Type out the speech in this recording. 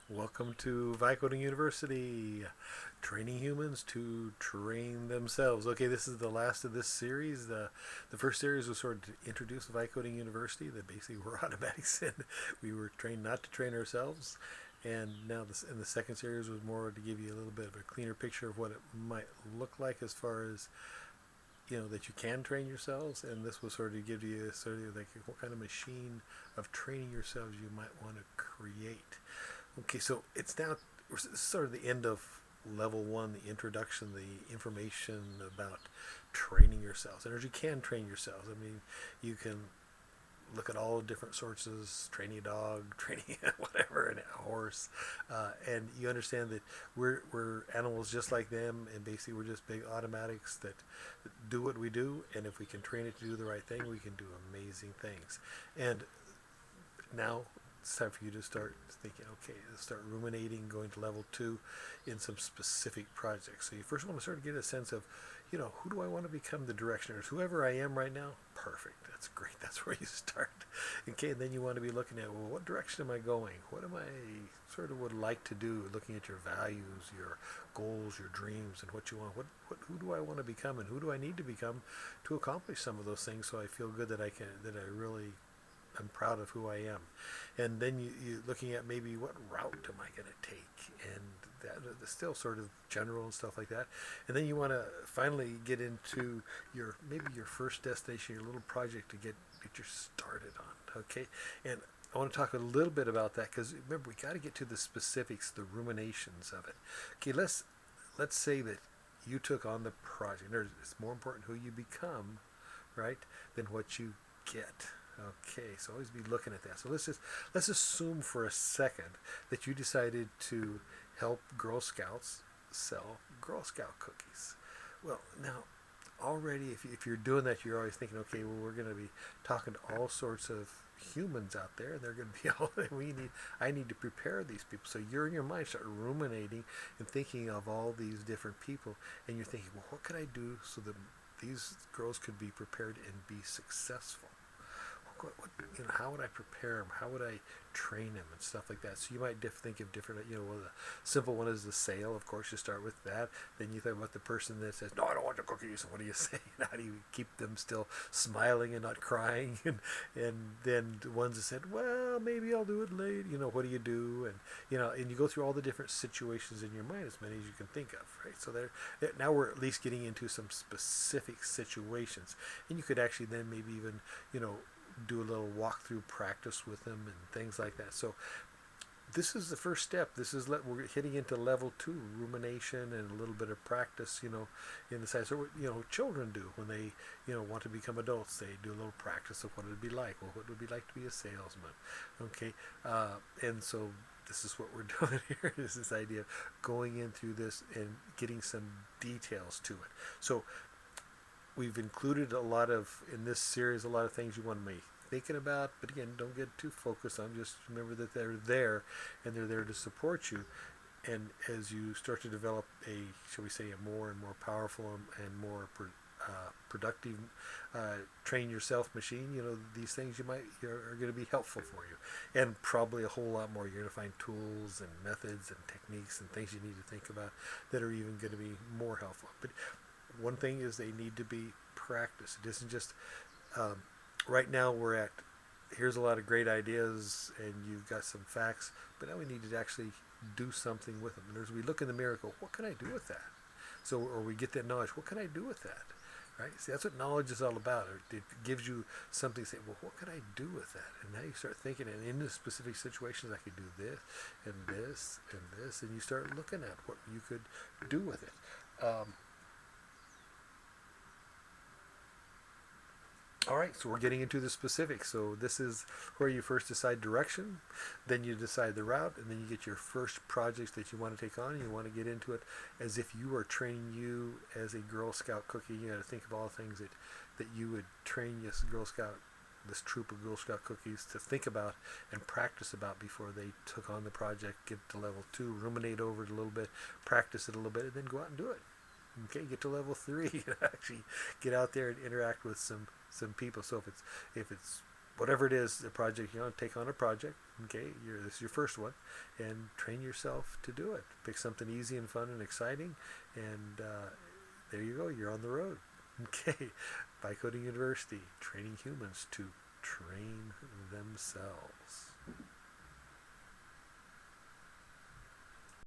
Welcome to Vicoding University, training humans to train themselves. Okay, this is the last of this series. The first series was sort of to introduce Vicoding University, that basically we're automatics and we were trained not to train ourselves. And now this, and the second series was more to give you a little bit of a cleaner picture of what it might look like as far as that you can train yourselves, and this will sort of give you sort of like what kind of machine of training yourselves you might want to create. Okay, so it's now sort of the end of level one, the introduction, the information about training yourselves. And as you can train yourselves, I mean, you can look at all different sources, training a dog, training whatever, and a horse, and you understand that we're animals just like them, and basically we're just big automatics that do what we do, and if we can train it to do the right thing, we can do amazing things. And now it's time for you to start thinking, okay, let's start ruminating, going to level two in some specific projects. So you first want to sort of get a sense of, who do I want to become the directioners? Whoever I am right now, perfect. That's great. That's where you start. Okay, and then you want to be looking at, well, what direction am I going? What am I sort of would like to do? Looking at your values, your goals, your dreams, and what you want. Who do I want to become, and who do I need to become to accomplish some of those things? So I feel good that I really I'm proud of who I am. And then you looking at maybe what route am I going to take, and that's still sort of general and stuff like that. And then you want to finally get into your first destination, your little project to get you started on. Okay, and I want to talk a little bit about that because remember we got to get to the specifics, the ruminations of it. Okay, let's say that you took on the project. It's more important who you become, right, than what you get. Okay, so always be looking at that. So let's assume for a second that you decided to help Girl Scouts sell Girl Scout cookies. Well, now already if you're doing that, you're always thinking, okay, well we're going to be talking to all sorts of humans out there, and they're going to be all we need. I need to prepare these people. So you're in your mind start ruminating and thinking of all these different people, and you're thinking, well, what could I do so that these girls could be prepared and be successful? How would I prepare them? How would I train them and stuff like that? So you might think of different, well, the simple one is the sale. Of course, you start with that. Then you think about the person that says, no, I don't want the cookies. What do you say? How do you keep them still smiling and not crying? And then the ones that said, well, maybe I'll do it late. What do you do? And you go through all the different situations in your mind, as many as you can think of, right? So now we're at least getting into some specific situations. And you could actually then maybe even, do a little walkthrough practice with them and things like that. So this is the first step. We're hitting into level two, rumination and a little bit of practice. In the side. So children do when they want to become adults. They do a little practice of what it would be like. Well, what would it be like to be a salesman? Okay, and so this is what we're doing here. Is this idea of going in through this and getting some details to it. So we've included in this series a lot of things you want to be thinking about, but again, don't get too focused on. Just remember that they're there, and they're there to support you. And as you start to develop shall we say, a more and more powerful and more productive train yourself machine, these things are going to be helpful for you, and probably a whole lot more. You're going to find tools and methods and techniques and things you need to think about that are even going to be more helpful. But one thing is they need to be practiced. It isn't just right now here's a lot of great ideas and you've got some facts, but now we need to actually do something with them. And as we look in the mirror, go, what can I do with that? So, or we get that knowledge, what can I do with that? Right? See, that's what knowledge is all about. It gives you something to say, well, what can I do with that? And now you start thinking, and in the specific situations, I could do this and this and this, and you start looking at what you could do with it. All right, so we're getting into the specifics. So this is where you first decide direction, then you decide the route, and then you get your first projects that you want to take on. And you want to get into it as if you are training you as a Girl Scout cookie. You got to think of all the things that you would train this troop of Girl Scout cookies to think about and practice about before they took on the project. Get to level two, ruminate over it a little bit, practice it a little bit, and then go out and do it. Okay, get to level three and actually get out there and interact with some people. So if it's whatever it is, the project, take on a project. Okay, this is your first one, and train yourself to do it. Pick something easy and fun and exciting, and there you go. You're on the road. Okay, Vibe Coding University, training humans to train themselves.